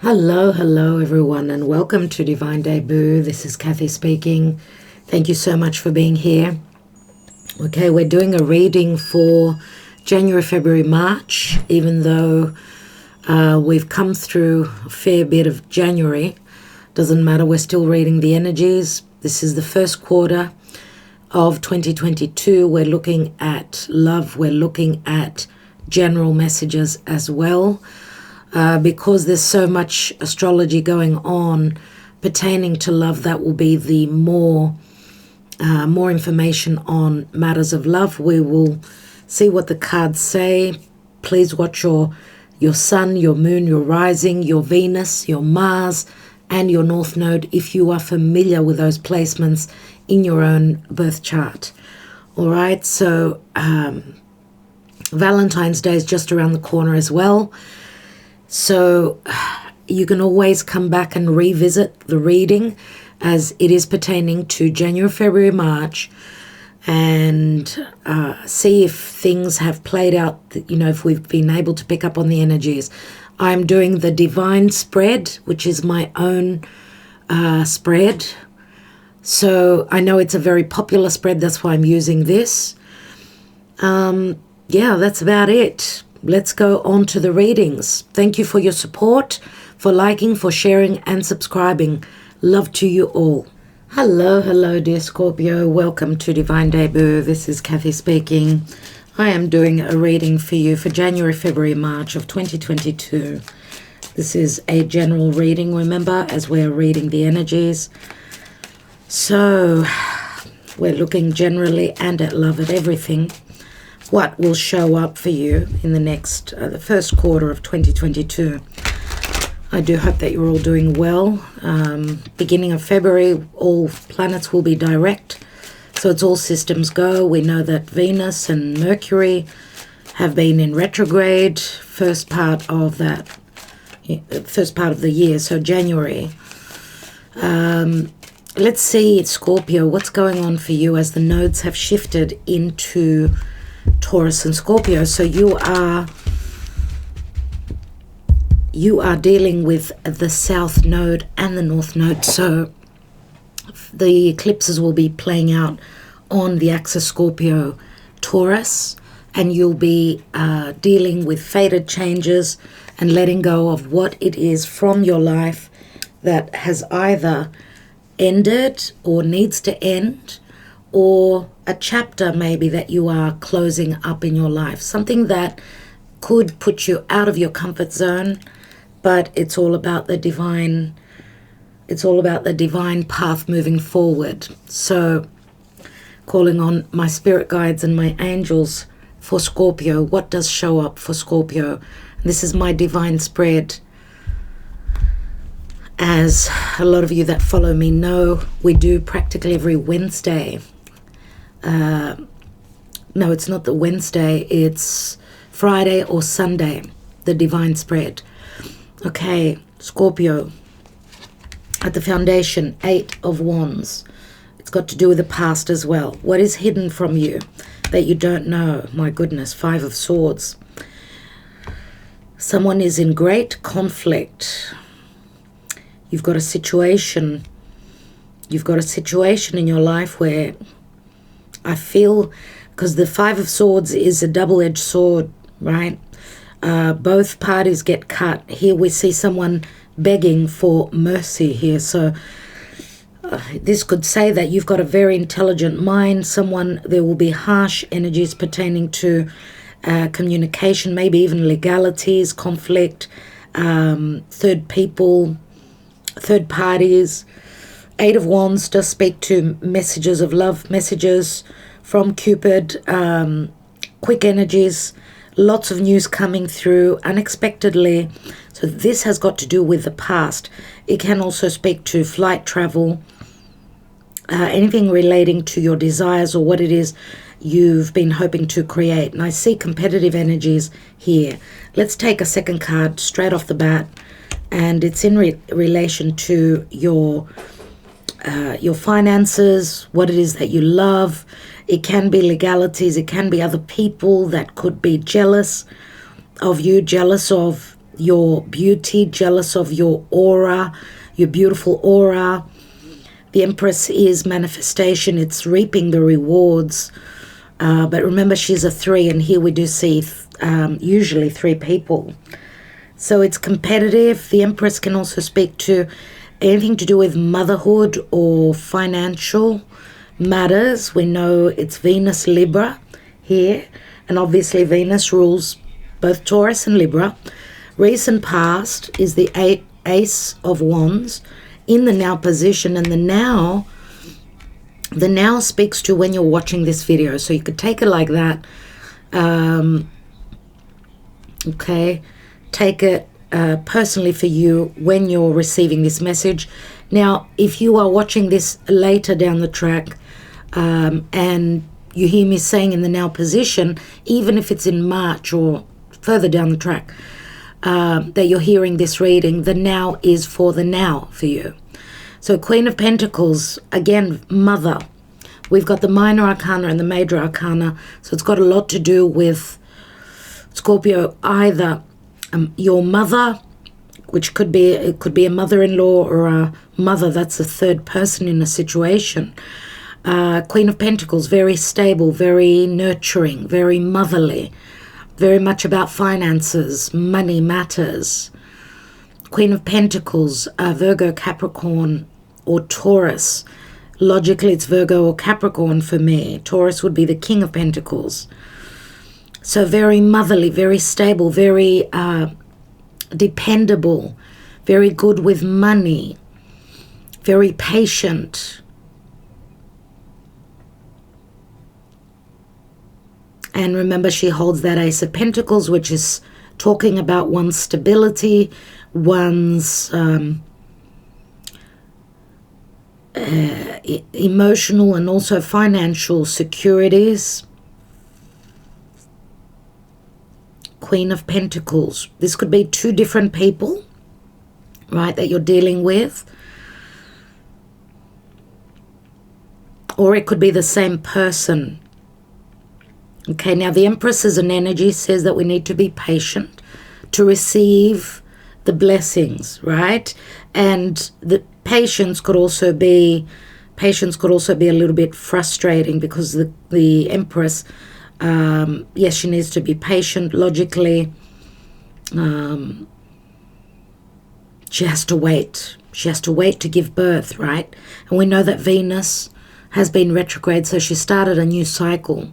Hello everyone, and welcome to Divine Debut. This is Kathy speaking. Thank you so much for being here. Okay, we're doing a reading for January, February, March, even though we've come through a fair bit of January. Doesn't matter, we're still reading the energies. This is the first quarter of 2022. We're looking at love, we're looking at general messages as well. Because there's so much astrology going on pertaining to love, that will be the more information on matters of love. We will see what the cards say. Please watch your sun, your moon, your rising, your Venus, your Mars, and your North Node if you are familiar with those placements in your own birth chart. All right, so Valentine's Day is just around the corner as well. So you can always come back and revisit the reading as it is pertaining to January, February, March, and see if things have played out, if we've been able to pick up on the energies. I'm doing the divine spread, which is my own spread. So I know it's a very popular spread. That's why I'm using this. Yeah, that's about it. Let's go on to the readings. Thank you for your support, for liking, for sharing, and subscribing. Love to you all. Hello, dear Scorpio. Welcome to Divine Debut. This is Kathy speaking. I am doing a reading for you for January, February, March of 2022. This is a general reading, remember, as we're reading the energies. So, we're looking generally and at love, at everything. What will show up for you in the next, the first quarter of 2022. I do hope that you're all doing well. Beginning of February, all planets will be direct. So it's all systems go. We know that Venus and Mercury have been in retrograde first part of the year, so January. Let's see, Scorpio, what's going on for you as the nodes have shifted into Taurus and Scorpio. So you are dealing with the South Node and the North Node. So the eclipses will be playing out on the axis Scorpio Taurus, and you'll be dealing with fated changes and letting go of what it is from your life that has either ended or needs to end, or a chapter maybe that you are closing up in your life. Something that could put you out of your comfort zone, but it's all about the divine. It's all about the divine path moving forward. So calling on my spirit guides and my angels for Scorpio. What does show up for Scorpio? This is my divine spread. As a lot of you that follow me know, we do practically every Wednesday. No, it's not the Wednesday, it's Friday or Sunday, the divine spread. Okay, Scorpio, at the foundation, 8 of Wands. It's got to do with the past as well. What is hidden from you that you don't know? My goodness, 5 of Swords. Someone is in great conflict. You've got a situation in your life where I feel, because the 5 of Swords is a double-edged sword, right? Both parties get cut. Here we see someone begging for mercy here. So this could say that you've got a very intelligent mind. There will be harsh energies pertaining to communication, maybe even legalities, conflict, third parties. 8 of Wands does speak to messages of love, messages from Cupid, quick energies, lots of news coming through unexpectedly. So this has got to do with the past. It can also speak to flight travel, anything relating to your desires or what it is you've been hoping to create. And I see competitive energies here. Let's take a second card straight off the bat, and it's in relation to your finances, what it is that you love. It can be legalities, it can be other people that could be jealous of you, jealous of your beauty, jealous of your aura, your beautiful aura. The Empress is manifestation. It's reaping the rewards. But remember, she's a 3, and here we do see usually 3 people. So it's competitive. The Empress can also speak to anything to do with motherhood or financial matters. We know it's Venus Libra here, and obviously Venus rules both Taurus and Libra. Recent past is the Ace of Wands in the now position, and the now speaks to when you're watching this video, so you could take it like that. Okay, take it personally for you when you're receiving this message. Now, if you are watching this later down the track, and you hear me saying in the now position, even if it's in March or further down the track, that you're hearing this reading, the now is for the now for you. So Queen of Pentacles, again, mother. We've got the minor arcana and the major arcana, so it's got a lot to do with Scorpio, either your mother, which could be a mother-in-law or a mother that's a third person in a situation. Queen of Pentacles, very stable, very nurturing, very motherly, very much about finances, money matters. Queen of Pentacles, Virgo, Capricorn, or Taurus. Logically, it's Virgo or Capricorn for me. Taurus would be the King of Pentacles. So very motherly, very stable, very dependable, very good with money, very patient. And remember, she holds that Ace of Pentacles, which is talking about one's stability, one's emotional and also financial securities. Queen of Pentacles. This could be 2 different people, right, that you're dealing with. Or it could be the same person. Okay, now the Empress as an energy says that we need to be patient to receive the blessings, right? And the patience could also be a little bit frustrating, because the Empress, yes, she needs to be patient logically. She has to wait. She has to wait to give birth, right? And we know that Venus has been retrograde, so she started a new cycle.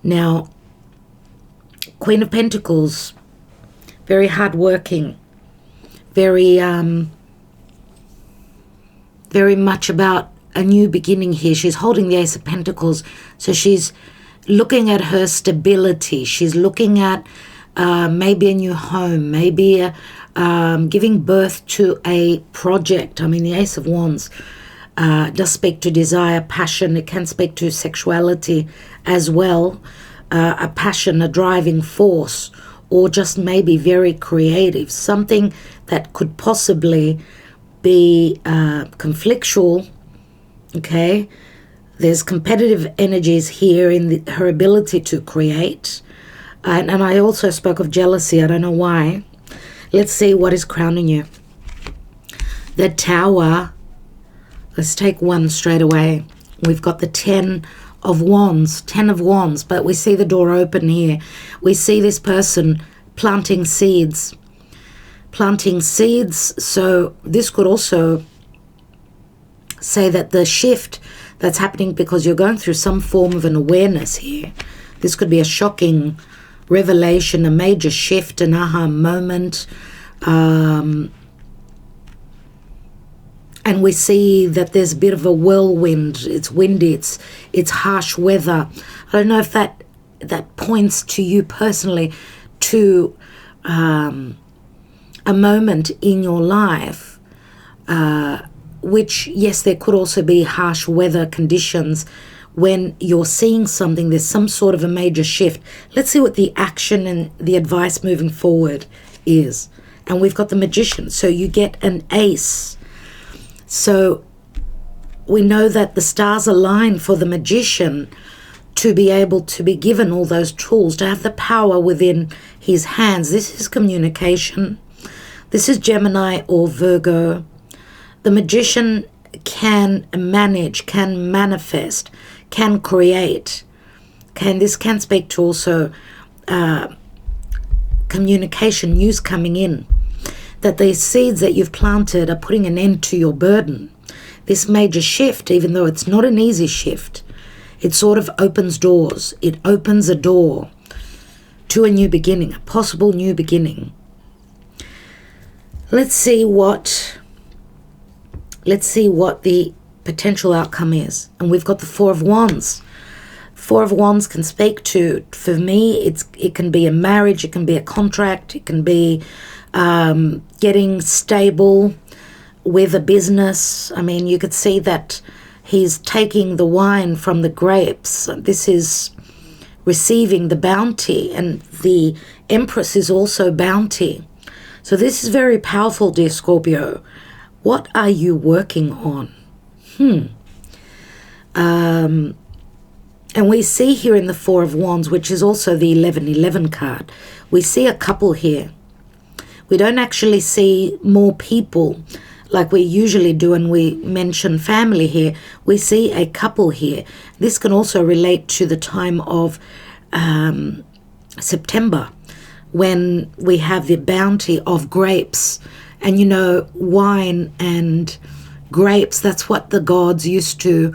Now, Queen of Pentacles, very hardworking, very much about a new beginning here. She's holding the Ace of Pentacles, so she's looking at her stability. She's looking at maybe a new home, maybe giving birth to a project. I mean, the Ace of Wands does speak to desire, passion. It can speak to sexuality as well, a passion, a driving force, or just maybe very creative, something that could possibly be conflictual. Okay, there's competitive energies here in her ability to create, and I also spoke of jealousy. I don't know why. Let's see what is crowning you. The Tower. Let's take one straight away. We've got the 10 of Wands, but we see the door open here. We see this person planting seeds. So this could also say that the shift that's happening, because you're going through some form of an awareness here. This could be a shocking revelation, a major shift, an aha moment. And we see that there's a bit of a whirlwind. It's windy, it's harsh weather. I don't know if that points to you personally, to a moment in your life, which, yes, there could also be harsh weather conditions when you're seeing something. There's some sort of a major shift. Let's see what the action and the advice moving forward is. And we've got the Magician. So you get an ace. So we know that the stars align for the Magician to be able to be given all those tools, to have the power within his hands. This is communication. This is Gemini or Virgo. The magician can manage, can manifest, can create. This can speak to also communication, news coming in, that the seeds that you've planted are putting an end to your burden. This major shift, even though it's not an easy shift, it sort of opens doors. It opens a door to a new beginning, a possible new beginning. Let's see what the potential outcome is. And we've got the Four of Wands. Four of Wands can speak to, for me, it can be a marriage, it can be a contract, it can be getting stable with a business. I mean, you could see that he's taking the wine from the grapes. This is receiving the bounty, and the Empress is also bounty. So this is very powerful, dear Scorpio. What are you working on? And we see here in the Four of Wands, which is also the 1111 card, we see a couple here. We don't actually see more people like we usually do, and we mention family here. We see a couple here. This can also relate to the time of September, when we have the bounty of grapes. And you know, wine and grapes, that's what the gods used to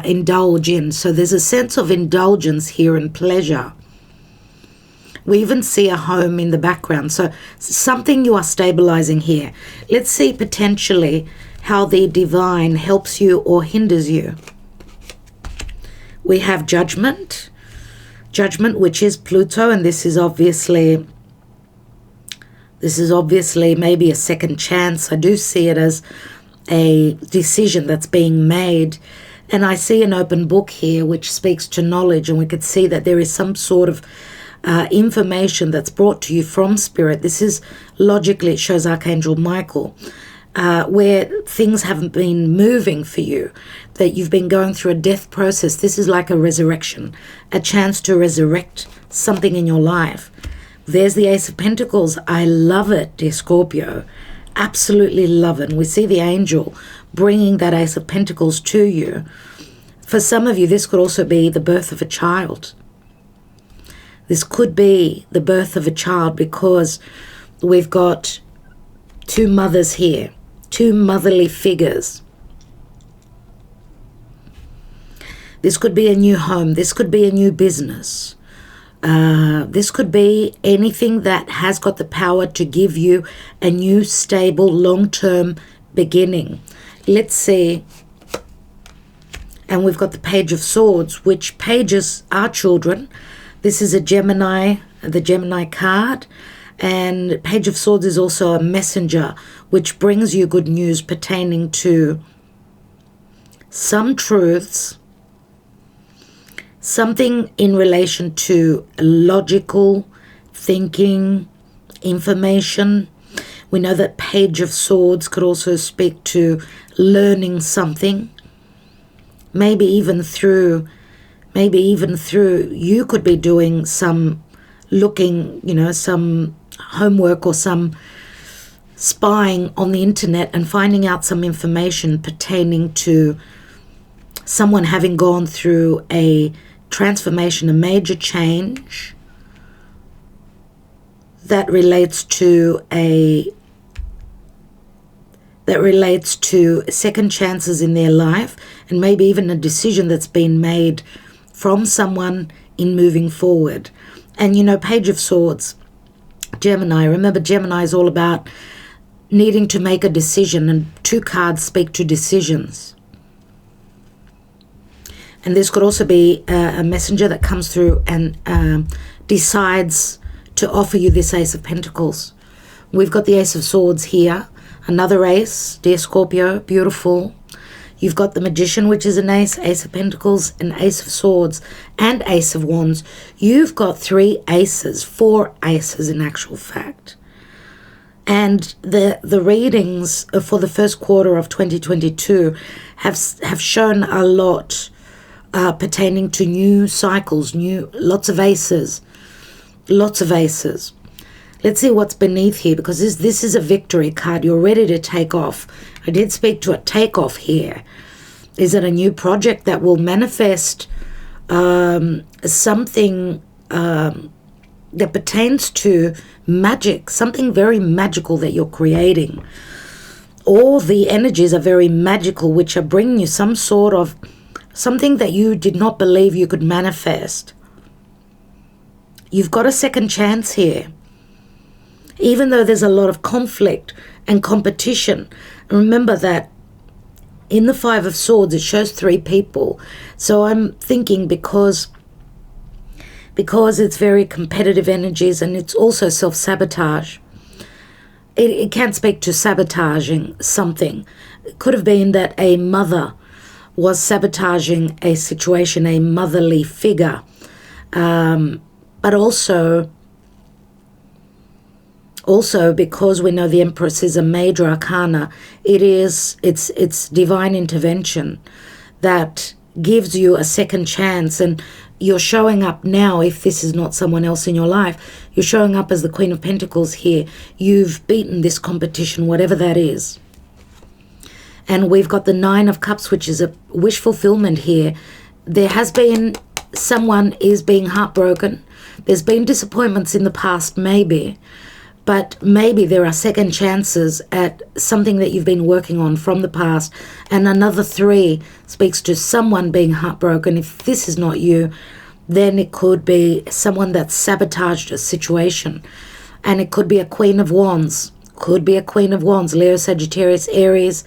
indulge in. So there's a sense of indulgence here and pleasure. We even see a home in the background. So something you are stabilizing here. Let's see potentially how the divine helps you or hinders you. We have Judgment. Judgment, which is Pluto, and this is obviously maybe a second chance. I do see it as a decision that's being made. And I see an open book here, which speaks to knowledge, and we could see that there is some sort of information that's brought to you from Spirit. This is logically, it shows Archangel Michael, where things haven't been moving for you, that you've been going through a death process. This is like a resurrection, a chance to resurrect something in your life. There's the Ace of Pentacles. I love it, dear Scorpio. Absolutely love it. And we see the angel bringing that Ace of Pentacles to you. For some of you, this could also be the birth of a child. This could be the birth of a child, because we've got two mothers here, two motherly figures. This could be a new home. This could be a new business. This could be anything that has got the power to give you a new, stable, long-term beginning. Let's see. And we've got the Page of Swords, which pages are children. This is a Gemini, the Gemini card. And Page of Swords is also a messenger, which brings you good news pertaining to some truths, something in relation to logical thinking, information. We know that Page of Swords could also speak to learning something. Maybe even through you could be doing some looking, some homework or some spying on the internet and finding out some information pertaining to someone having gone through a transformation, a major change that relates to second chances in their life, and maybe even a decision that's been made from someone in moving forward. And Page of Swords, Gemini, remember Gemini is all about needing to make a decision, and two cards speak to decisions. And this could also be a messenger that comes through and decides to offer you this Ace of Pentacles. We've got the Ace of Swords here, another ace, dear Scorpio, beautiful. You've got the Magician, which is an ace, Ace of Pentacles, an Ace of Swords, and Ace of Wands. You've got four aces in actual fact. And the readings for the first quarter of 2022 have shown a lot pertaining to new cycles, lots of aces. Lots of aces. Let's see what's beneath here, because this is a victory card. You're ready to take off. I did speak to a takeoff here. Is it a new project that will manifest something that pertains to magic, something very magical that you're creating? All the energies are very magical, which are bringing you some sort of something that you did not believe you could manifest. You've got a second chance here. Even though there's a lot of conflict and competition, remember that in the Five of Swords, it shows 3 people. So I'm thinking because it's very competitive energies, and it's also self-sabotage. It can speak to sabotaging something. It could have been that a mother was sabotaging a situation, a motherly figure. But also because we know the Empress is a major arcana, it's divine intervention that gives you a second chance. And you're showing up now, if this is not someone else in your life, you're showing up as the Queen of Pentacles here. You've beaten this competition, whatever that is. And we've got the Nine of Cups, which is a wish fulfillment here. There has been, someone is being heartbroken. There's been disappointments in the past, maybe. But maybe there are second chances at something that you've been working on from the past. And another 3 speaks to someone being heartbroken. If this is not you, then it could be someone that sabotaged a situation. And it could be a Queen of Wands. Could be a Queen of Wands. Leo, Sagittarius, Aries,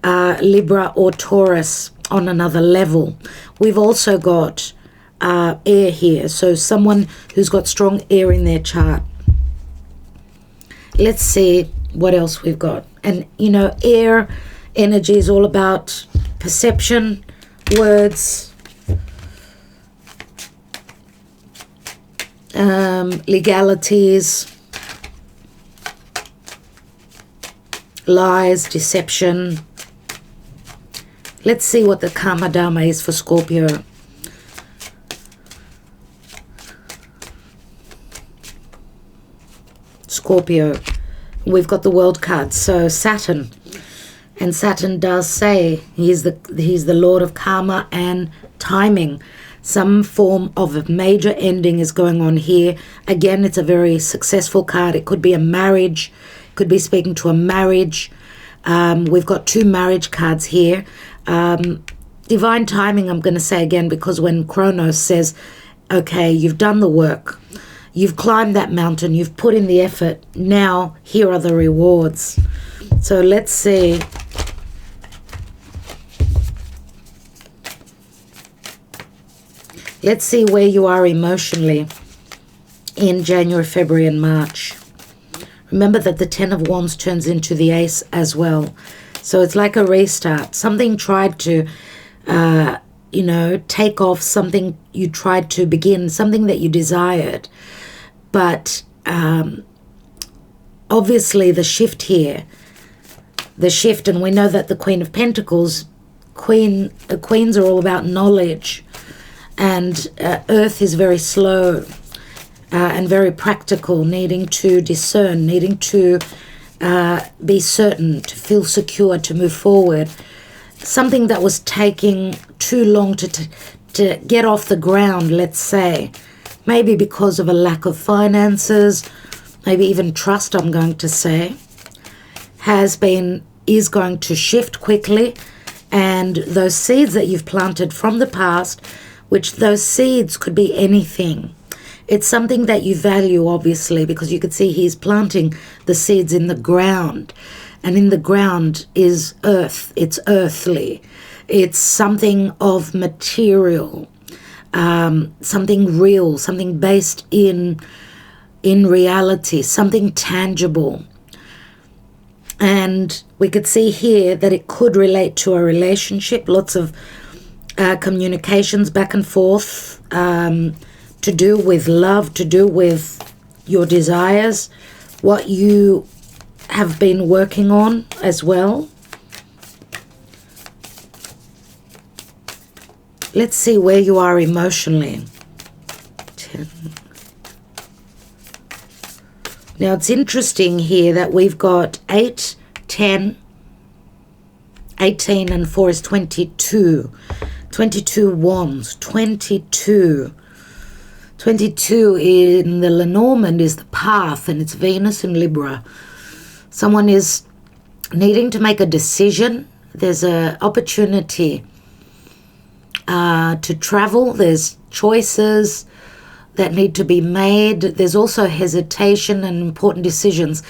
Libra or Taurus on another level. We've also got air here. So someone who's got strong air in their chart. Let's see what else we've got. And, you know, air energy is all about perception, words, legalities, lies, deception. Let's see what the Karma Dharma is for Scorpio. Scorpio, we've got the World card, so Saturn, and Saturn does say he's the Lord of karma and timing. Some form of a major ending is going on here. Again, it's a very successful card. It could be a marriage, could be speaking to a marriage. We've got 2 marriage cards here. Divine timing, I'm going to say again, because when Kronos says, okay, you've done the work, you've climbed that mountain, you've put in the effort, now here are the rewards. So let's see. Let's see where you are emotionally in January, February, and March. Remember that the 10 of Wands turns into the Ace as well. So it's like a restart. Something tried to, you know, take off, something you tried to begin, something that you desired. But obviously the shift here, and we know that the Queen of Pentacles, queens are all about knowledge, and Earth is very slow and very practical, needing to discern, needing to be certain, to feel secure, to move forward. Something that was taking too long to get off the ground, let's say. Maybe because of a lack of finances, maybe even trust, I'm going to say, is going to shift quickly. And those seeds that you've planted from the past, which those seeds could be anything. It's something that you value, obviously, because you could see he's planting the seeds in the ground. And in the ground is earth. It's earthly. It's something of material. Something real, something based in reality, something tangible. And we could see here that it could relate to a relationship, lots of communications back and forth, to do with love, to do with your desires, what you have been working on as well. let's see where you are emotionally. 10. Now, it's interesting here that we've got 8, 10, 18, and 4 is 22. 22 wands, 22. 22 in the Lenormand is the path, and it's Venus in Libra. Someone is needing to make a decision. There's an opportunity to travel. There's choices that need to be made. There's also hesitation and important decisions.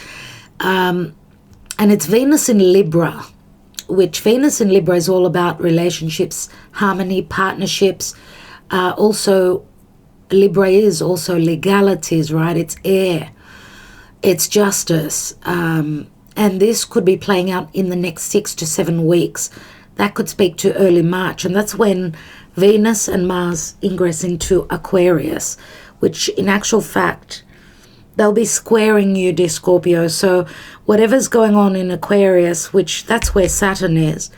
And it's Venus in Libra, which Venus in Libra is all about relationships, harmony, partnerships. Also, Libra is also legalities, right? It's air. It's justice. And this could be playing out in the next 6 to 7 weeks. That could speak to early March. And that's when Venus and Mars ingress into Aquarius, which in actual fact, they'll be squaring you, dear Scorpio. So whatever's going on in Aquarius, which that's where Saturn is,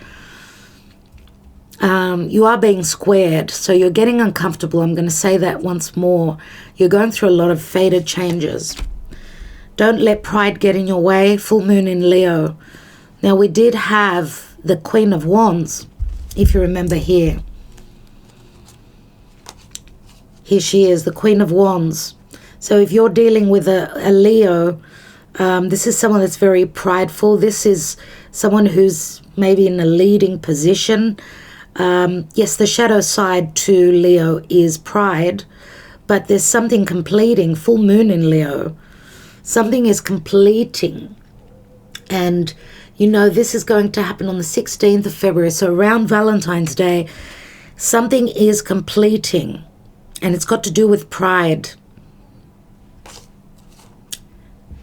you are being squared. So you're getting uncomfortable. I'm going to say that once more. You're going through a lot of fated changes. Don't let pride get in your way. Full moon in Leo. Now, we did have the Queen of Wands, if you remember here. Here she is, the Queen of Wands. So if you're dealing with a Leo, this is someone that's very prideful. This is someone who's maybe in a leading position. Yes, the shadow side to Leo is pride, but there's something completing. Full moon in Leo. Something is completing. And, you know, this is going to happen on the 16th of February. So around Valentine's Day, something is completing. And it's got to do with pride.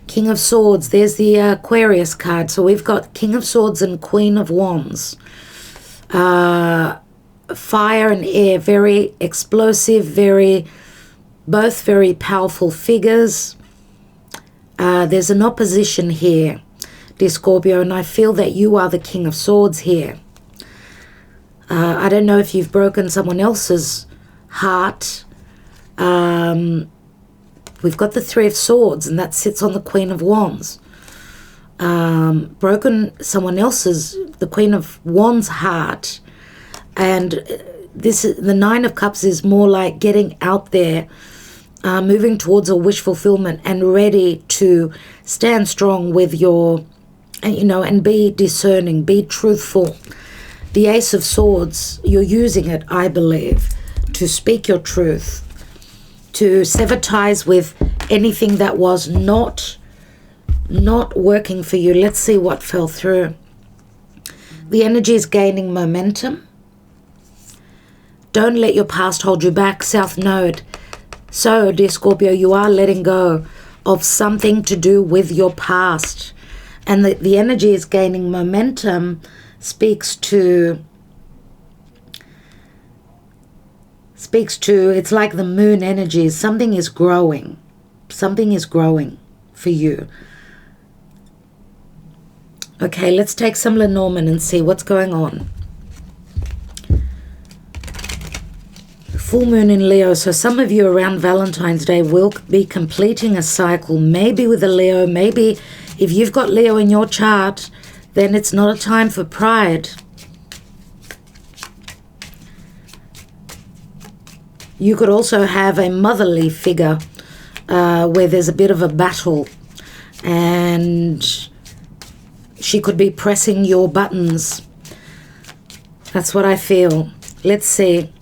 King of Swords. There's the Aquarius card. So we've got King of Swords and Queen of Wands. Fire and air. Very explosive. Both very powerful figures. There's an opposition here, dear Scorpio, and I feel that you are the King of Swords here. I don't know if you've broken someone else's heart. We've got the Three of Swords, and that sits on the Queen of Wands. Broken someone else's, the Queen of Wands' heart, and the Nine of Cups is more like getting out there, moving towards a wish fulfillment and ready to stand strong with your, and be discerning, be truthful. The Ace of Swords, you're using it, I believe, to speak your truth, to sever ties with anything that was not working for you. Let's see what fell through. The energy is gaining momentum. Don't let your past hold you back. South Node. So, dear Scorpio, you are letting go of something to do with your past. And the energy is gaining momentum speaks to, it's like the moon energy. Something is growing. Something is growing for you. Okay, let's take some Lenormand and see what's going on. Full moon in Leo. So some of you around Valentine's Day will be completing a cycle, maybe with a Leo. Maybe if you've got Leo in your chart, then it's not a time for pride. You could also have a motherly figure where there's a bit of a battle, and she could be pressing your buttons. That's what I feel. Let's see.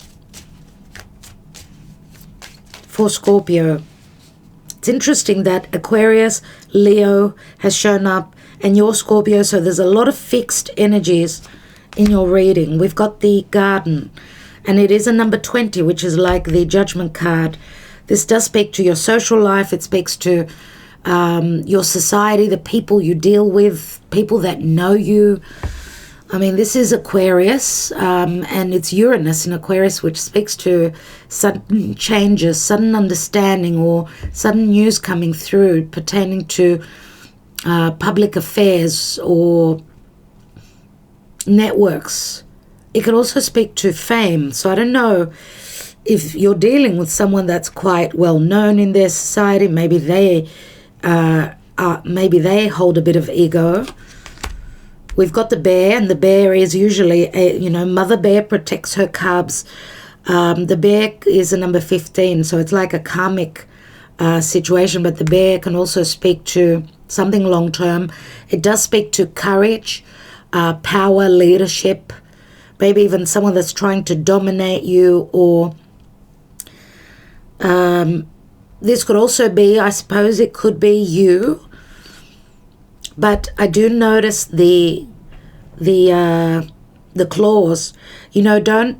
For Scorpio, it's interesting that Aquarius, Leo has shown up, and you're Scorpio, so there's a lot of fixed energies in your reading. We've got the Garden, and it is a number 20, which is like the Judgment card. This does speak to your social life. It speaks to your society, the people you deal with, people that know you. I mean, this is Aquarius, and it's Uranus in Aquarius, which speaks to sudden changes, sudden understanding, or sudden news coming through pertaining to public affairs or networks it can also speak to fame. So I don't know if you're dealing with someone that's quite well known in their society. Maybe they hold a bit of ego. We've got the bear, and the bear is usually mother bear protects her cubs. The bear is a number 15, so it's like a karmic situation, but the bear can also speak to something long term. It does speak to courage, power, leadership, maybe even someone that's trying to dominate you, or this could also be, I suppose it could be you. But I do notice the clause, don't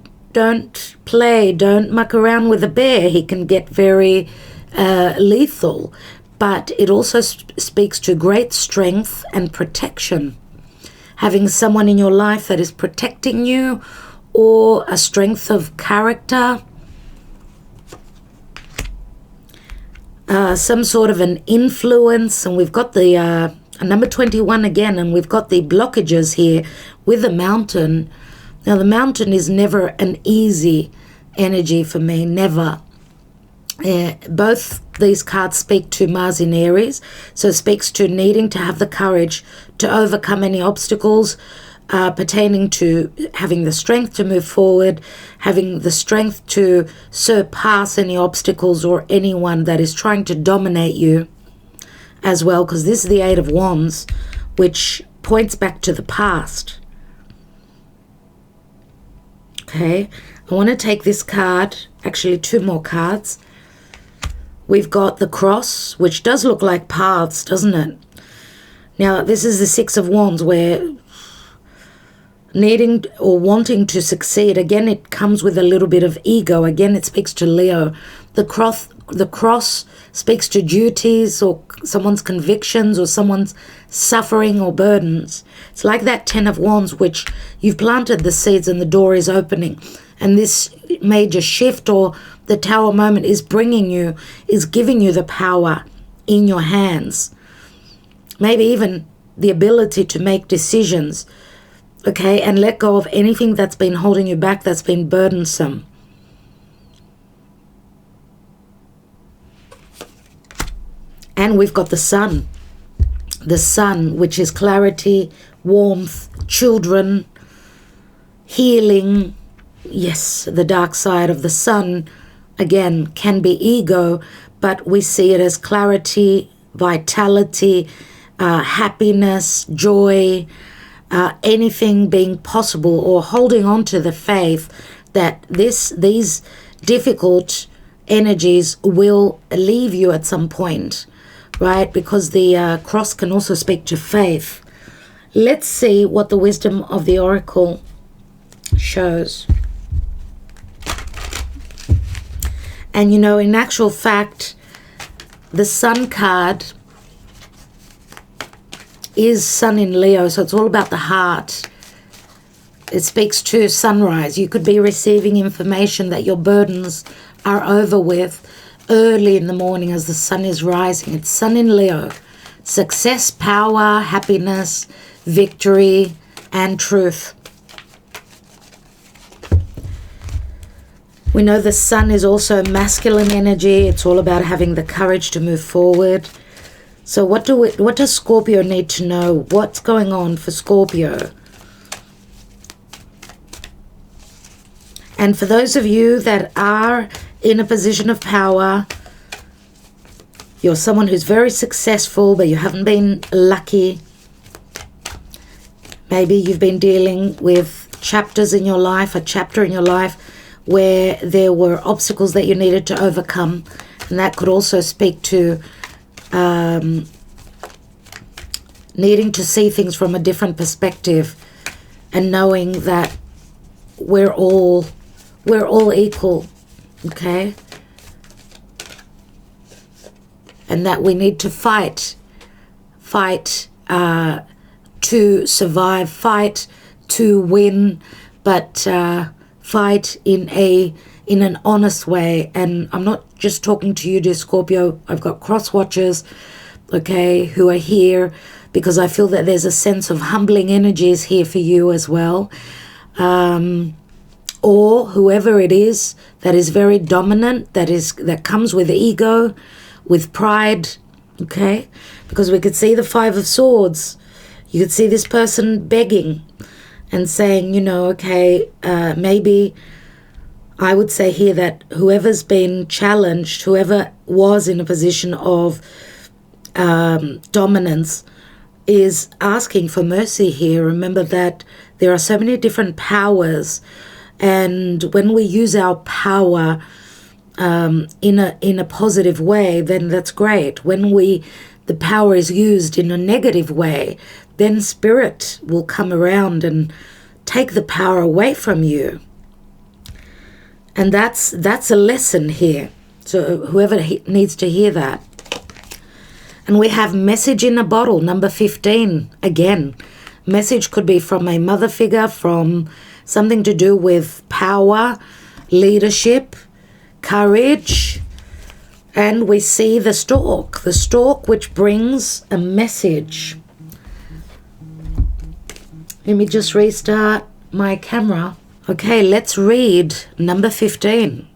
muck around with a bear. He can get very lethal. But it also speaks to great strength and protection. Having someone in your life that is protecting you, or a strength of character, some sort of an influence. And we've got the number 21 again, and we've got the blockages here with the mountain. Now, the mountain is never an easy energy for me, never. Both these cards speak to Mars in Aries, so it speaks to needing to have the courage to overcome any obstacles, pertaining to having the strength to move forward, having the strength to surpass any obstacles or anyone that is trying to dominate you as well, because this is the Eight of Wands, which points back to the past. Okay, I want to take this card, actually two more cards. We've got the cross, which does look like paths, doesn't it? Now, this is the Six of Wands, where needing or wanting to succeed, again, it comes with a little bit of ego. Again, it speaks to Leo. The cross speaks to duties, or someone's convictions, or someone's suffering or burdens. It's like that Ten of Wands, which you've planted the seeds and the door is opening. And this major shift, or the Tower moment, is giving you the power in your hands. Maybe even the ability to make decisions, okay, and let go of anything that's been holding you back, that's been burdensome. And we've got the sun. The sun, which is clarity, warmth, children, healing. Yes, the dark side of the sun, again, can be ego, but we see it as clarity, vitality, happiness, joy, anything being possible, or holding on to the faith that these difficult energies will leave you at some point, right? Because the cross can also speak to faith. Let's see what the wisdom of the oracle shows. And in actual fact, the sun card is sun in Leo, so it's all about the heart. It speaks to sunrise. You could be receiving information that your burdens are over with early in the morning as the sun is rising. It's sun in Leo. Success, power, happiness, victory, and truth. We know the sun is also masculine energy. It's all about having the courage to move forward. So what does Scorpio need to know? What's going on for Scorpio? And for those of you that are in a position of power, you're someone who's very successful, but you haven't been lucky. Maybe you've been dealing with chapters in your life, a chapter in your life where there were obstacles that you needed to overcome. And that could also speak to needing to see things from a different perspective, and knowing that we're all equal, okay? And that we need to fight to survive, fight to win, but fight in an honest way. And I'm not just talking to you, dear Scorpio. I've got cross watchers, okay, who are here because I feel that there's a sense of humbling energies here for you as well. or whoever it is that is very dominant, that comes with ego, with pride, okay? Because we could see the Five of Swords. You could see this person begging and saying, you know, okay, maybe I would say here that whoever's been challenged, whoever was in a position of dominance, is asking for mercy here. Remember that there are so many different powers, and when we use our power in a positive way, then that's great. When the power is used in a negative way, then spirit will come around and take the power away from you. And that's a lesson here. So whoever needs to hear that. And we have message in a bottle, number 15. Again, message could be from a mother figure, from something to do with power, leadership, courage. And we see the stork which brings a message. Let me just restart my camera. Okay, let's read number 15.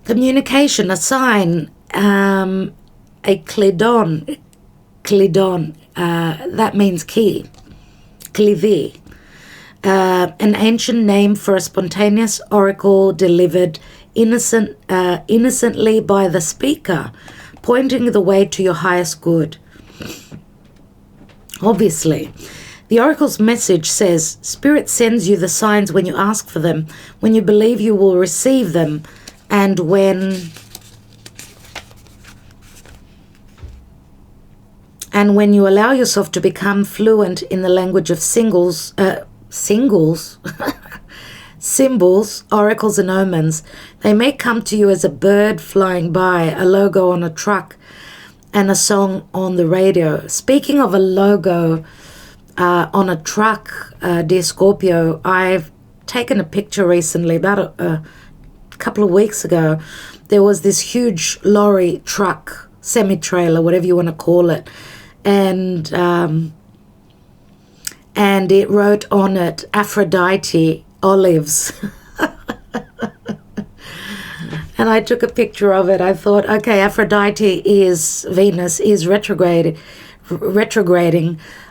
Communication, a sign, a klidon, that means key, clivi, an ancient name for a spontaneous oracle delivered innocently by the speaker, pointing the way to your highest good. Obviously, the oracle's message says, Spirit sends you the signs when you ask for them, when you believe you will receive them, and when you allow yourself to become fluent in the language of symbols, oracles and omens, they may come to you as a bird flying by, a logo on a truck, and a song on the radio. Speaking of a logo on a truck, dear Scorpio, I've taken a picture recently, about a couple of weeks ago. There was this huge lorry truck, semi-trailer, whatever you want to call it, and it wrote on it, Aphrodite olives. And I took a picture of it. I thought, okay, Aphrodite is Venus, is retrograding.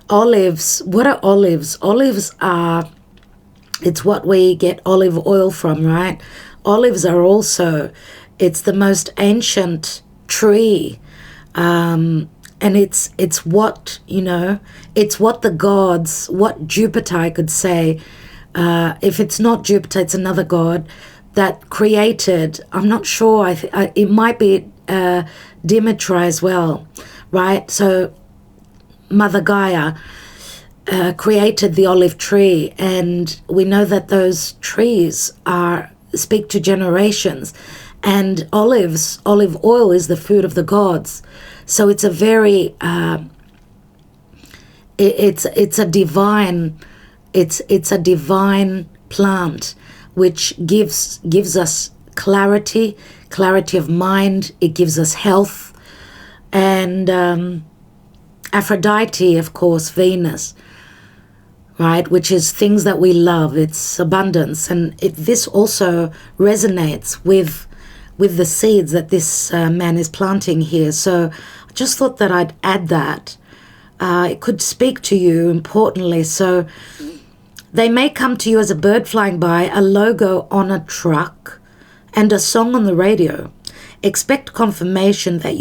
Olives, what are olives? Olives are, it's what we get olive oil from, right? Olives are also, it's the most ancient tree. And it's what, you know, it's what the gods, what Jupiter, I could say, if it's not Jupiter, it's another god that created, I'm not sure, it might be Demeter as well, right? So Mother Gaia created the olive tree, and we know that those trees speak to generations, and olive oil is the food of the gods. So it's a very it's a divine plant which gives us clarity of mind. It gives us health. And Aphrodite, of course, Venus, right, which is things that we love. It's abundance. And this also resonates with the seeds that this man is planting here. So I just thought that I'd add that. It could speak to you importantly. So they may come to you as a bird flying by, a logo on a truck, and a song on the radio. Expect confirmation that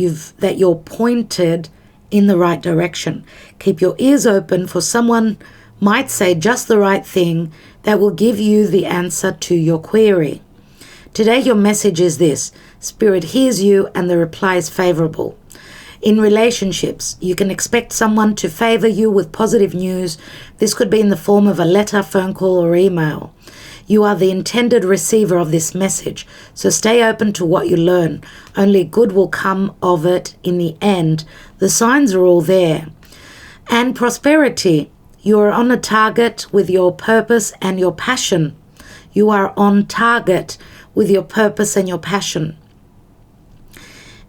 you're pointed in the right direction. Keep your ears open, for someone might say just the right thing that will give you the answer to your query. Today your message is this: Spirit hears you and the reply is favorable. In relationships, you can expect someone to favor you with positive news. This could be in the form of a letter, phone call, or email. You are the intended receiver of this message, so stay open to what you learn. Only good will come of it in the end. The signs are all there. And prosperity, you are on a target with your purpose and your passion. You are on target with your purpose and your passion.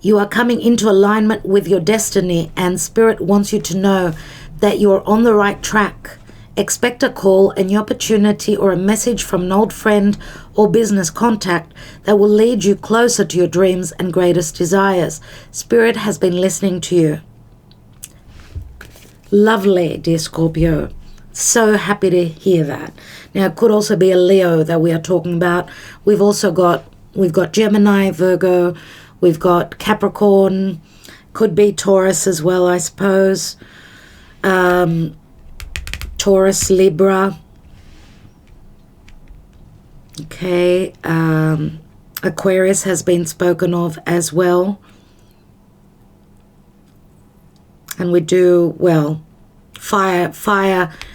You are coming into alignment with your destiny, and Spirit wants you to know that you're on the right track. Expect a call, an opportunity, or a message from an old friend or business contact that will lead you closer to your dreams and greatest desires. Spirit has been listening to you. Lovely, dear Scorpio. So happy to hear that. Now, it could also be a Leo that we are talking about. We've got Gemini, Virgo, we've got Capricorn, could be Taurus as well, I suppose. Taurus, Libra. Okay. Aquarius has been spoken of as well. And we do, well, fire.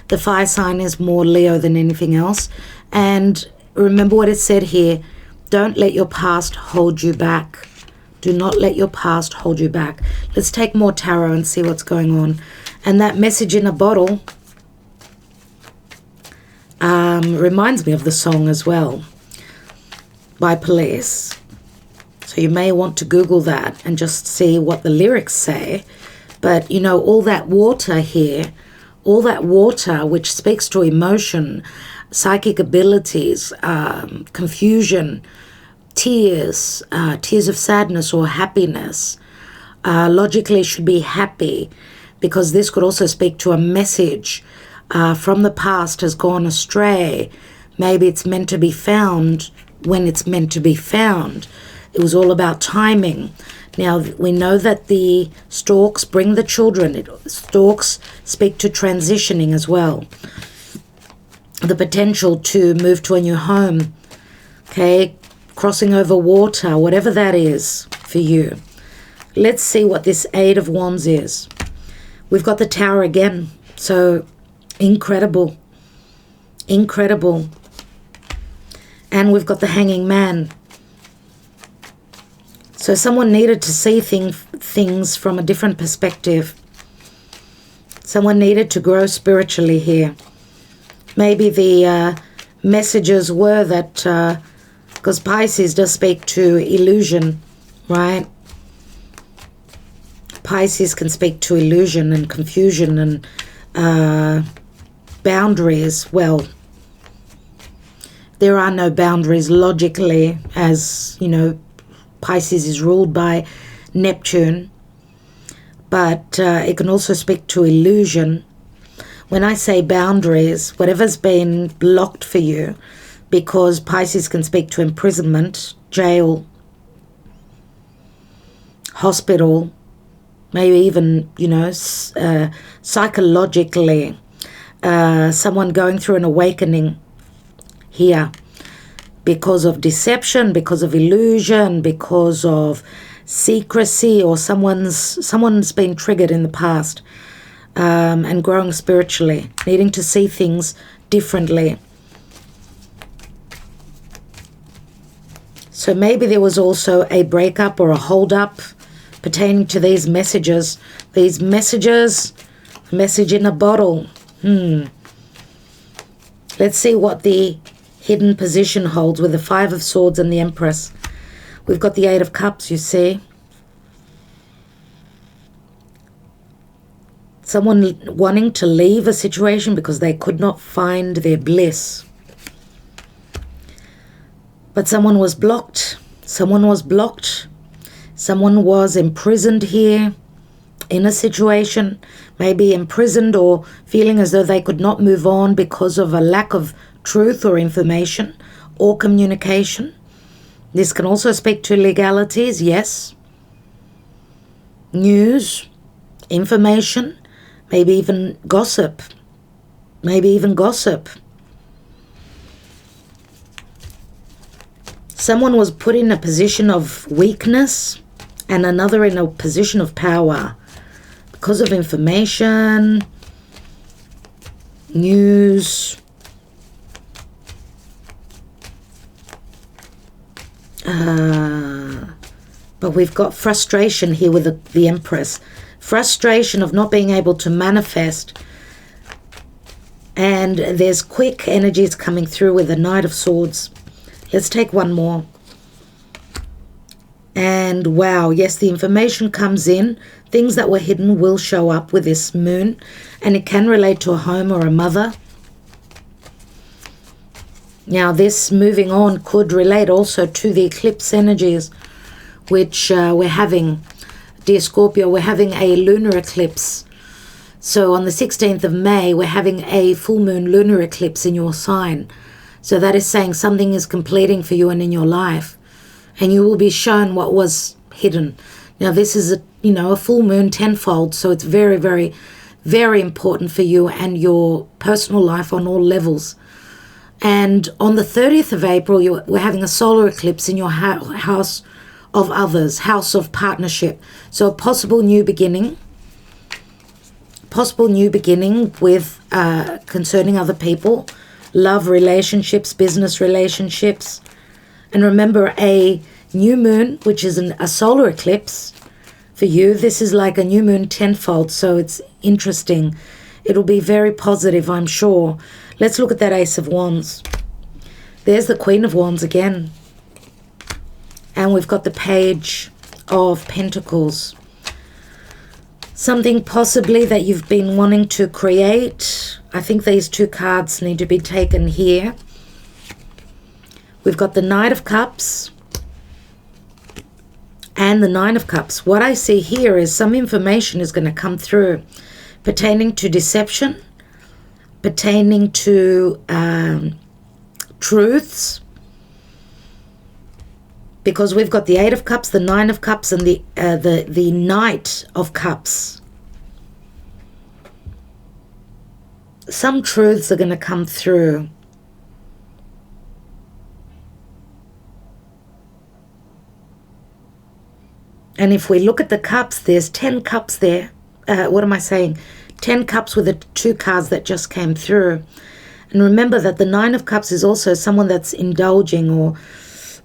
The fire sign is more Leo than anything else. And remember what it said here. Don't let your past hold you back. Do not let your past hold you back. Let's take more tarot and see what's going on. And that message in a bottle reminds me of the song as well by Police. So you may want to Google that and just see what the lyrics say. But, you know, all that water here, all that water which speaks to emotion, psychic abilities, confusion, tears, tears of sadness or happiness, logically should be happy, because this could also speak to a message from the past has gone astray. Maybe it's meant to be found when it's meant to be found. It was all about timing. Now, we know that the storks bring the children. Storks speak to transitioning as well. The potential to move to a new home. Okay, crossing over water, whatever that is for you. Let's see what this Eight of Wands is. We've got the Tower again. So, incredible. Incredible. And we've got the Hanging Man. So someone needed to see things from a different perspective. Someone needed to grow spiritually here. Maybe the messages were that, because Pisces does speak to illusion, right? Pisces can speak to illusion and confusion and boundaries. Well, there are no boundaries logically, as, you know, Pisces is ruled by Neptune, but it can also speak to illusion. When I say boundaries, whatever's been blocked for you, because Pisces can speak to imprisonment, jail, hospital, maybe even, you know, psychologically, someone going through an awakening here. Because of deception, because of illusion, because of secrecy, or someone's been triggered in the past, and growing spiritually, needing to see things differently. So maybe there was also a breakup or a hold-up pertaining to these messages. These messages, message in a bottle. Let's see what the hidden position holds with the Five of Swords and the Empress. We've got the Eight of Cups, you see. Someone wanting to leave a situation because they could not find their bliss. But someone was blocked. Someone was blocked. Someone was imprisoned here in a situation, maybe imprisoned or feeling as though they could not move on because of a lack of truth or information or communication. This can also speak to legalities, yes. News, information, maybe even gossip. Maybe even gossip. Someone was put in a position of weakness and another in a position of power because of information, news, but we've got frustration here with the Empress. Frustration of not being able to manifest. And there's quick energies coming through with the Knight of Swords. Let's take one more. And wow, yes, the information comes in. Things that were hidden will show up with this moon, and it can relate to a home or a mother. Now, this moving on could relate also to the eclipse energies, which we're having. Dear Scorpio, we're having a lunar eclipse. So on the 16th of May, we're having a full moon lunar eclipse in your sign. So that is saying something is completing for you and in your life, and you will be shown what was hidden. Now, this is a full moon tenfold, so it's very, very, very important for you and your personal life on all levels. And on the 30th of April, we're having a solar eclipse in your house of others, house of partnership. So a possible new beginning with concerning other people, love relationships, business relationships. And remember, a new moon, which is a solar eclipse for you, this is like a new moon tenfold, so it's interesting. It'll be very positive, I'm sure. Let's look at that Ace of Wands. There's the Queen of Wands again. And we've got the Page of Pentacles. Something possibly that you've been wanting to create. I think these two cards need to be taken here. We've got the Knight of Cups and the Nine of Cups. What I see here is some information is going to come through pertaining to deception, pertaining to truths, because we've got the Eight of Cups, the Nine of Cups, and the Knight of Cups. Some truths are going to come through. And if we look at the cups, there's 10 cups there. What am I saying? 10 cups with the two cards that just came through. And remember that the Nine of Cups is also someone that's indulging or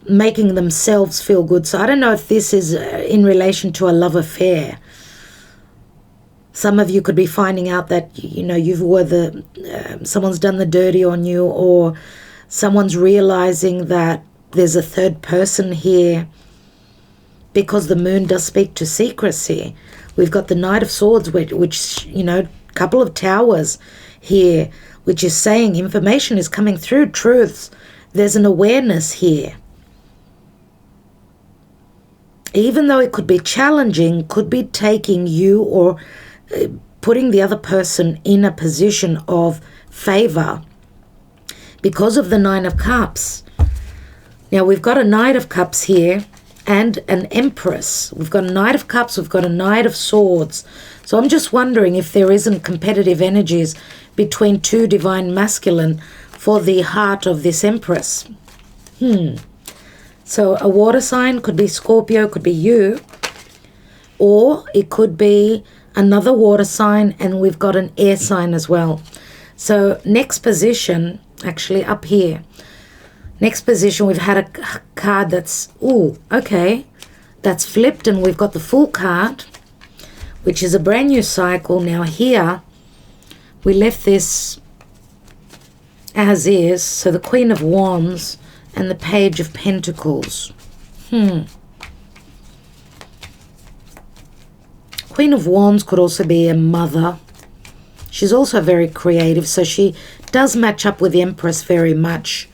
making themselves feel good. So I don't know if this is in relation to a love affair. Some of you could be finding out that, someone's done the dirty on you, or someone's realizing that there's a third person here, because the moon does speak to secrecy. We've got the Knight of Swords, which couple of towers here, which is saying information is coming through, truths. There's an awareness here. Even though it could be challenging, could be taking you or putting the other person in a position of favor because of the Nine of Cups. Now, we've got a Knight of Cups here and an Empress. We've got a Knight of Cups, we've got a Knight of Swords. So I'm just wondering if there isn't competitive energies between two divine masculine for the heart of this Empress. So a water sign could be Scorpio, could be you, or it could be another water sign, and we've got an air sign as well. So next position, actually up here, next position, we've had a card that's, that's flipped, and we've got the Fool card, which is a brand new cycle. Now here, we left this as is, so the Queen of Wands and the Page of Pentacles. Queen of Wands could also be a mother. She's also very creative, so she does match up with the Empress very much,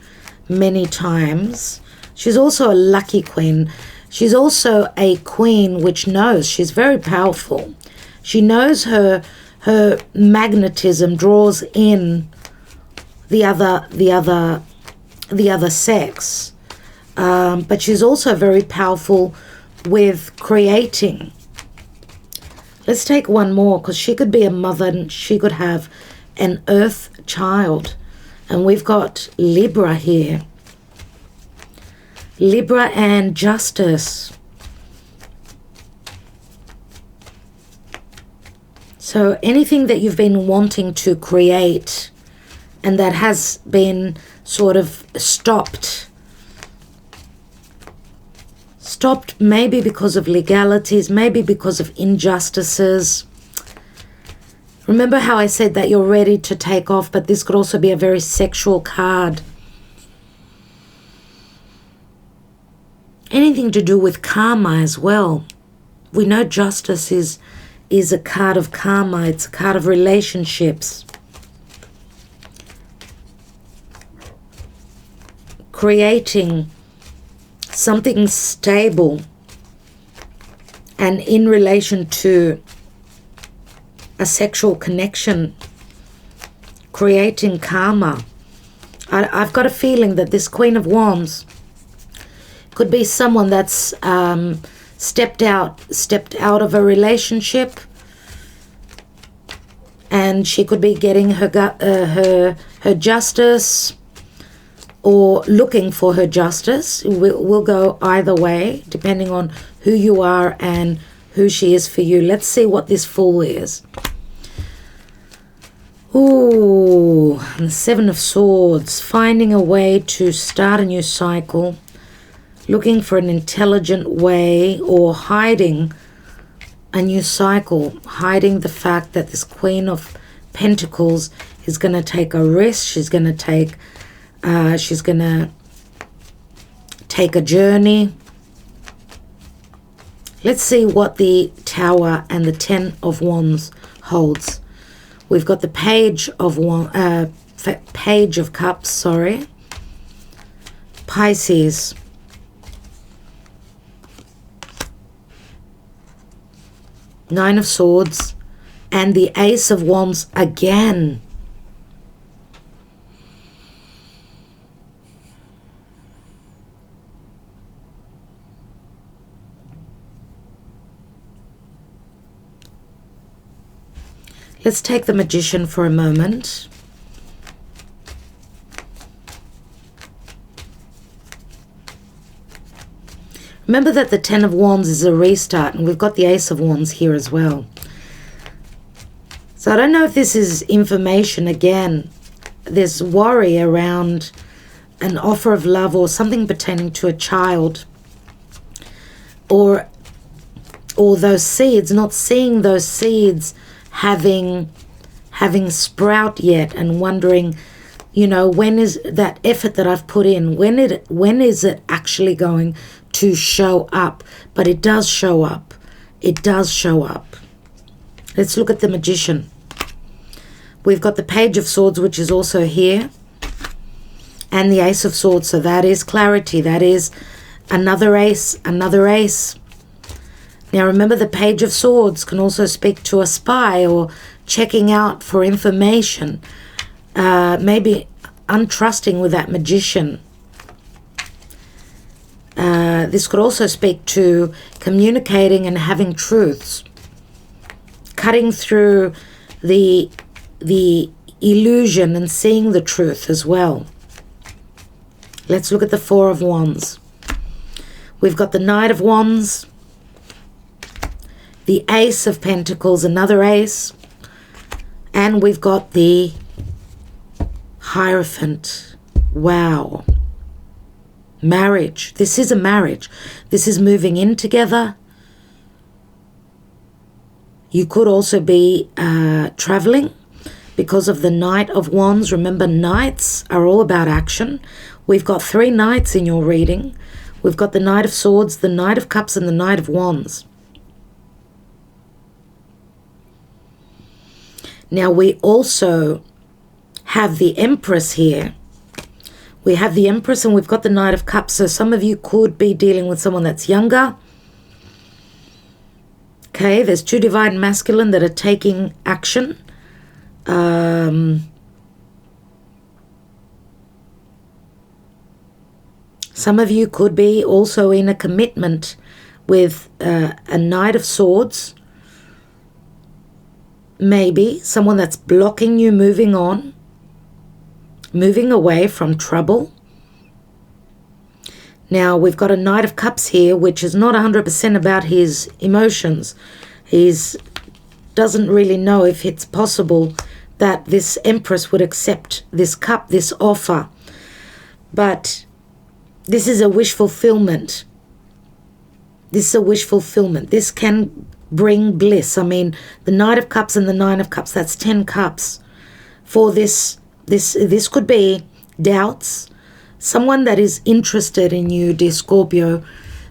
many times. She's also a lucky queen. She's also a queen which knows she's very powerful. She knows her magnetism draws in the other sex, but she's also very powerful with creating. Let's take one more, because she could be a mother and she could have an earth child. And we've got Libra here. Libra and Justice. So anything that you've been wanting to create and that has been sort of stopped maybe because of legalities, maybe because of injustices. Remember how I said that you're ready to take off, but this could also be a very sexual card. anything to do with karma as well. We know justice is a card of karma. It's a card of relationships. Creating something stable and in relation to a sexual connection. Creating karma. I've got a feeling that this Queen of Wands could be someone that's stepped out of a relationship, and she could be getting her justice or looking for her justice. We'll go either way depending on who you are and who she is for you. Let's see what this Fool is. Ooh, and the Seven of Swords. Finding a way to start a new cycle. Looking for an intelligent way, or hiding a new cycle. Hiding the fact that this Queen of Pentacles is going to take a risk. She's going to take a journey. Let's see what the Tower and the Ten of Wands holds. We've got the Page of Cups, sorry. Pisces. Nine of Swords. And the Ace of Wands again. Let's take the Magician for a moment. Remember that the Ten of Wands is a restart, and we've got the Ace of Wands here as well. So I don't know if this is information again. There's worry around an offer of love or something pertaining to a child, or those seeds, not seeing those seeds having sprout yet, and wondering, you know, when is that effort that I've put in, when is it actually going to show up? But it does show up. It does show up. Let's look at the Magician. We've got the Page of Swords, which is also here, and the Ace of Swords. So that is clarity. That is another ace, another ace. Now remember, the Page of Swords can also speak to a spy or checking out for information. Maybe untrusting with that Magician. This could also speak to communicating and having truths. Cutting through the illusion and seeing the truth as well. Let's look at the Four of Wands. We've got the Knight of Wands. The Ace of Pentacles, another ace. And we've got the Hierophant. Wow. Marriage. This is a marriage. This is moving in together. You could also be traveling because of the Knight of Wands. Remember, knights are all about action. We've got three knights in your reading. We've got the Knight of Swords, the Knight of Cups, and the Knight of Wands. Now we also have the Empress here. We have the Empress and we've got the Knight of Cups. So some of you could be dealing with someone that's younger. Okay, there's two divine masculine that are taking action. Some of you could be also in a commitment with a Knight of Swords. Maybe someone that's blocking you moving on, moving away from trouble. Now we've got a Knight of Cups here, which is not 100% about his emotions. He doesn't really know if it's possible that this Empress would accept this cup, this offer. But this is a wish fulfillment. This is a wish fulfillment. This can bring bliss. I mean, the Knight of Cups and the Nine of Cups, that's 10 cups. For this could be doubts. Someone that is interested in you, dear Scorpio,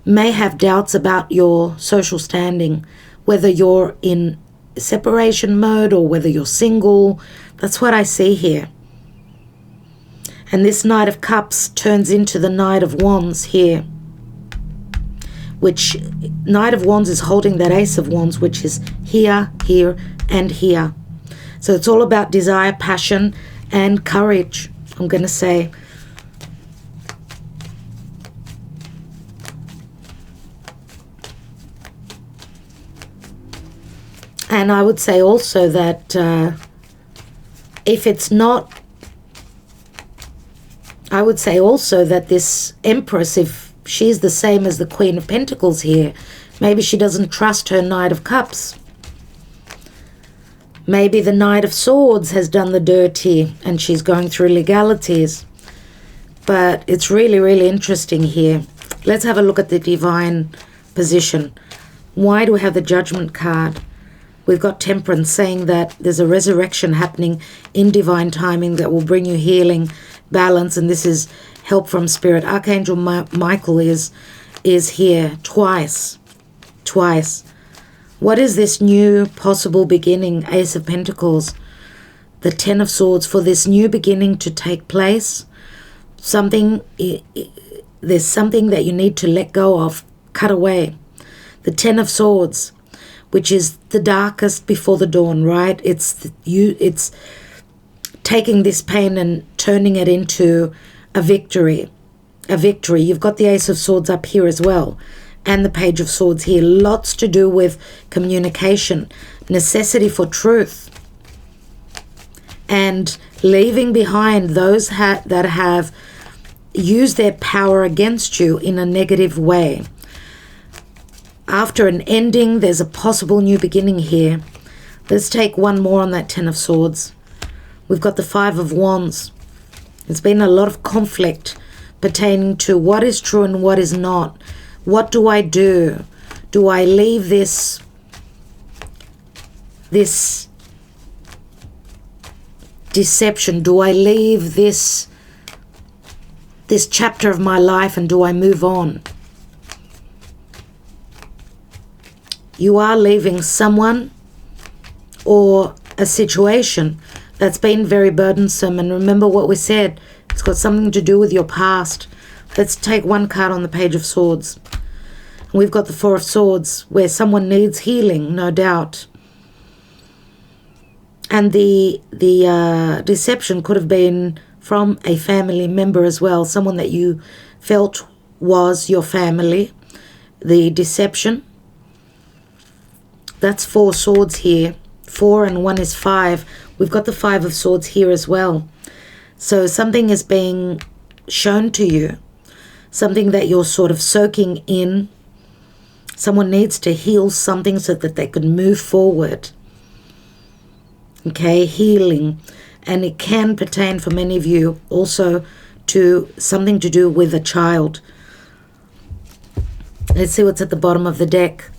may have doubts about your social standing, whether you're in separation mode or whether you're single. That's what I see here. And this Knight of Cups turns into the Knight of Wands here, which Knight of Wands is holding that Ace of Wands, which is here, here, and here. So it's all about desire, passion, and courage, I'm going to say. And I would say also that if it's not, I would say also that this Empress, if she's the same as the Queen of Pentacles here, maybe she doesn't trust her Knight of Cups. Maybe the Knight of Swords has done the dirty and she's going through legalities. But it's really, really interesting here. Let's have a look at the divine position. Why do we have the Judgment card? We've got Temperance, saying that there's a resurrection happening in divine timing that will bring you healing, balance, and this is help from Spirit. Archangel Michael is here twice. What is this new possible beginning? Ace of Pentacles, the Ten of Swords. For this new beginning to take place, there's something that you need to let go of, cut away. The Ten of Swords, which is the darkest before the dawn, right? It's taking this pain and turning it into a victory. You've got the Ace of Swords up here as well, and the Page of Swords here. Lots to do with communication, necessity for truth, and leaving behind those that have used their power against you in a negative way. After an ending, there's a possible new beginning here. Let's take one more on that Ten of Swords. We've got the Five of Wands. There's been a lot of conflict pertaining to what is true and what is not. What do I do? Do I leave this deception? Do I leave this chapter of my life and do I move on? You are leaving someone or a situation that's been very burdensome. And remember what we said, it's got something to do with your past. Let's take one card on the Page of Swords. And we've got the Four of Swords, where someone needs healing, no doubt. And the deception could have been from a family member as well, someone that you felt was your family. The deception. That's 4 swords here. 4 and 1 is 5. We've got the Five of Swords here as well. So something is being shown to you. Something that you're sort of soaking in. Someone needs to heal something so that they can move forward. Okay, healing. And it can pertain for many of you also to something to do with a child. Let's see what's at the bottom of the deck.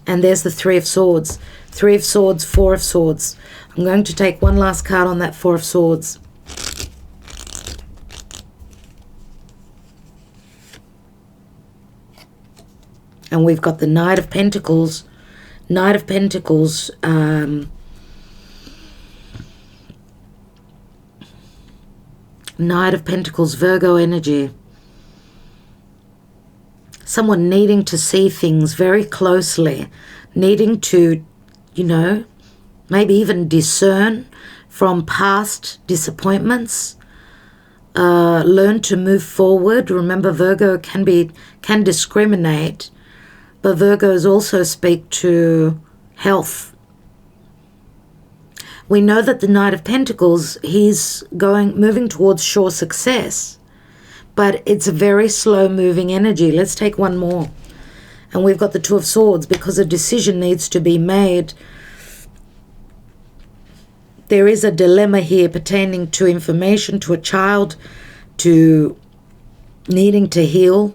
And there's the Three of Swords. 3 of Swords, 4 of Swords. I'm going to take one last card on that 4 of Swords. And we've got the Knight of Pentacles. Knight of Pentacles. Knight of Pentacles, Virgo energy. Someone needing to see things very closely, needing to, maybe even discern from past disappointments, learn to move forward. Remember, Virgo can discriminate, but Virgos also speak to health. We know that the Knight of Pentacles, he's moving towards sure success. But it's a very slow-moving energy. Let's take one more. And we've got the Two of Swords, because a decision needs to be made. There is a dilemma here pertaining to information, to a child, to needing to heal.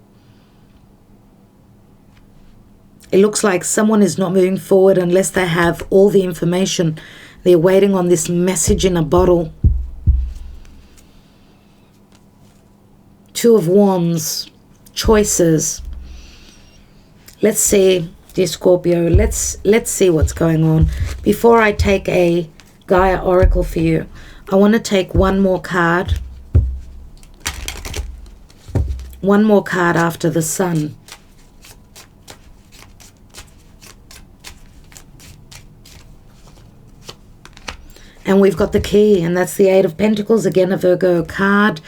It looks like someone is not moving forward unless they have all the information. They're waiting on this message in a bottle. Two of Wands, choices. Let's see, dear Scorpio, let's see what's going on. Before I take a Gaia Oracle for you, I want to take one more card. One more card after the Sun. And we've got the key, and that's the Eight of Pentacles. Again, a Virgo card,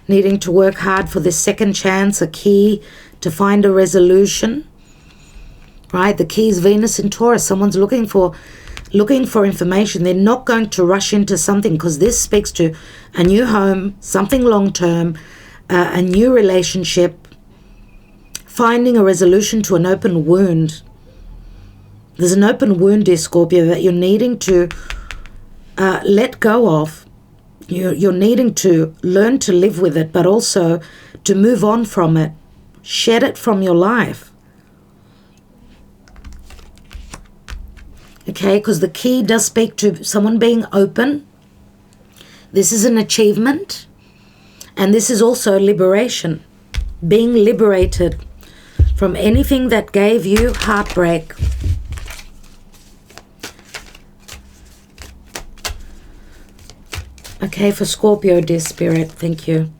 needing to work hard for this second chance, a key to find a resolution. Right? The key is Venus in Taurus. Someone's looking for information. They're not going to rush into something, because this speaks to a new home, something long-term, a new relationship, finding a resolution to an open wound. There's an open wound, dear Scorpio, that you're needing to let go of. You're needing to learn to live with it, but also to move on from it. Shed it from your life. Okay, because the key does speak to someone being open. This is an achievement. And this is also liberation. Being liberated from anything that gave you heartbreak. Okay, for Scorpio, dear Spirit, thank you.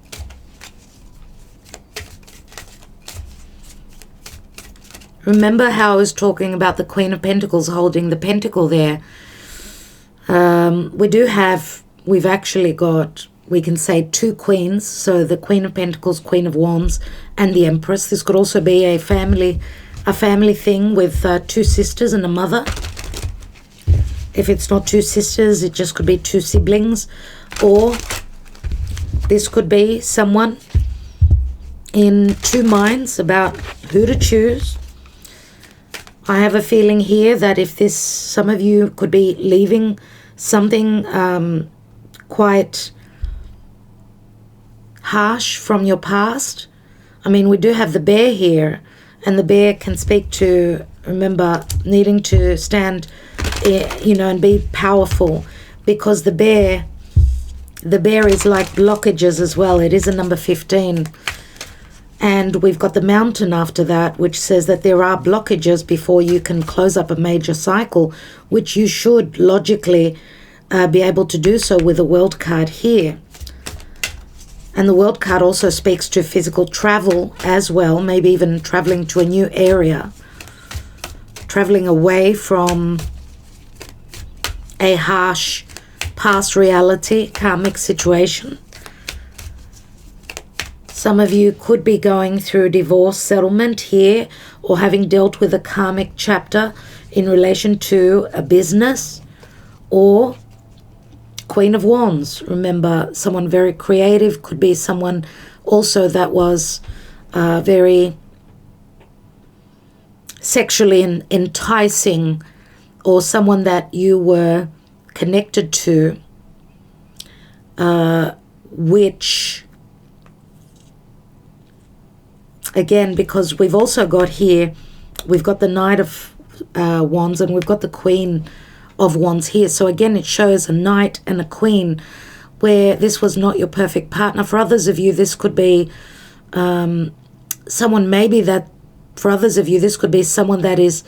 Remember how I was talking about the Queen of Pentacles holding the pentacle there? We've actually got, we can say, two queens. So the Queen of Pentacles, Queen of Wands, and the Empress. This could also be a family thing with two sisters and a mother. If it's not two sisters, it just could be two siblings. Or this could be someone in two minds about who to choose. I have a feeling here that if some of you could be leaving something quite harsh from your past. I mean, we do have the bear here, and the bear can speak to, remember, needing to stand, and be powerful, because the bear is like blockages as well. It is a number 15. And we've got the Mountain after that, which says that there are blockages before you can close up a major cycle, which you should logically be able to do so with a World card here. And the World card also speaks to physical travel as well, maybe even traveling to a new area, traveling away from a harsh past reality, karmic situation. Some of you could be going through a divorce settlement here, or having dealt with a karmic chapter in relation to a business, or Queen of Wands. Remember, someone very creative, could be someone also that was very sexually enticing, or someone that you were connected to, which, again, because we've also got here, we've got the Knight of Wands, and we've got the Queen of Wands here. So again, it shows a knight and a queen, where this was not your perfect partner. For others of you, this could be someone, maybe that, for others of you, this could be someone that is,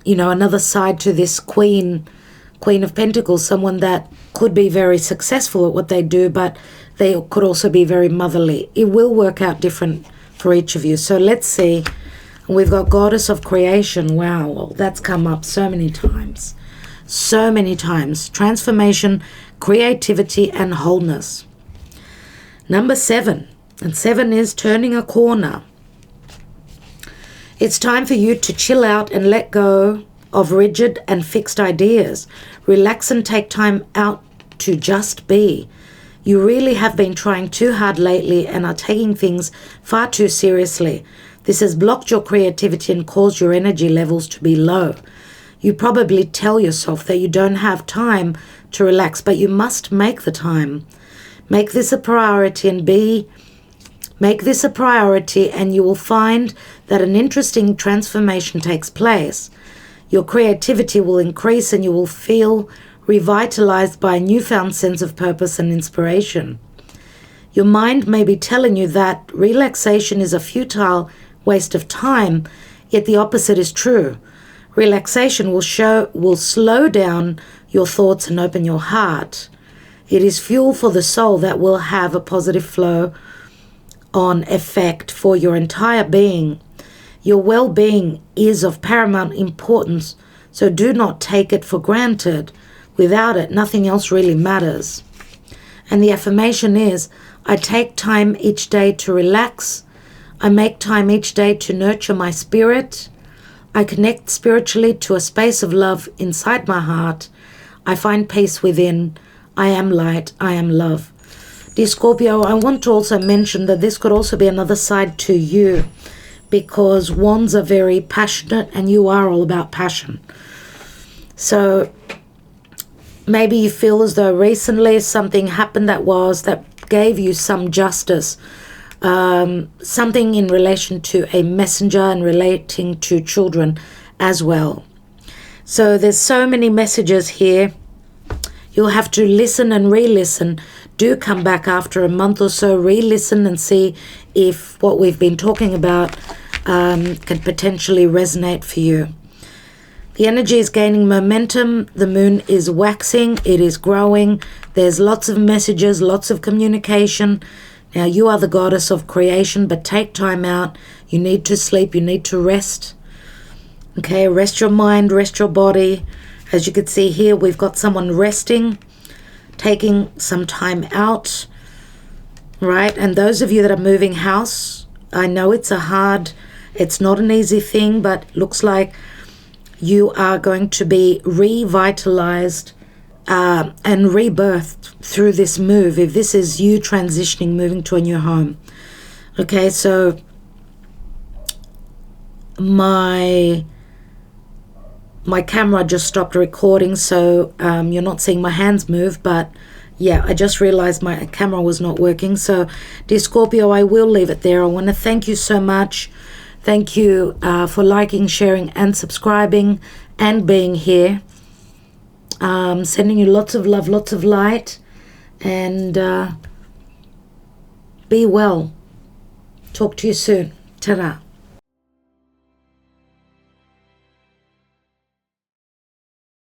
another side to this Queen of Pentacles, someone that could be very successful at what they do, but they could also be very motherly. It will work out different for each of you. So let's see. We've got Goddess of Creation. Wow, that's come up so many times. So many times. Transformation, creativity, and wholeness. Number 7. And 7 is turning a corner. It's time for you to chill out and let go of rigid and fixed ideas. Relax and take time out to just be. You really have been trying too hard lately and are taking things far too seriously. This has blocked your creativity and caused your energy levels to be low. You probably tell yourself that you don't have time to relax, but you must make the time. Make this a priority and you will find that an interesting transformation takes place. Your creativity will increase and you will feel revitalized by a newfound sense of purpose and inspiration. Your mind may be telling you that relaxation is a futile waste of time, yet the opposite is true. Relaxation will slow down your thoughts and open your heart. It is fuel for the soul that will have a positive flow on effect for your entire being. Your well-being is of paramount importance, so do not take it for granted. Without it, nothing else really matters. And the affirmation is, I take time each day to relax. I make time each day to nurture my spirit. I connect spiritually to a space of love inside my heart. I find peace within. I am light. I am love. Dear Scorpio, I want to also mention that this could also be another side to you, because wands are very passionate and you are all about passion. So maybe you feel as though recently something happened that gave you some justice. Something in relation to a messenger and relating to children as well. So there's so many messages here. You'll have to listen and re-listen. Do come back after a month or so, re-listen and see if what we've been talking about can potentially resonate for you. The energy is gaining momentum. The moon is waxing. It is growing. There's lots of messages, lots of communication. Now, you are the goddess of creation, but take time out. You need to sleep. You need to rest. Okay, rest your mind, rest your body. As you can see here, we've got someone resting, taking some time out, right? And those of you that are moving house, I know it's it's not an easy thing, but looks like you are going to be revitalized and rebirthed through this move, if this is you transitioning, moving to a new home. Okay, so my camera just stopped recording, so you're not seeing my hands move, but yeah, I just realized my camera was not working. So dear Scorpio, I will leave it there. I want to thank you so much. Thank you for liking, sharing and subscribing and being here. Sending you lots of love, lots of light, and be well. Talk to you soon. Ta-ra.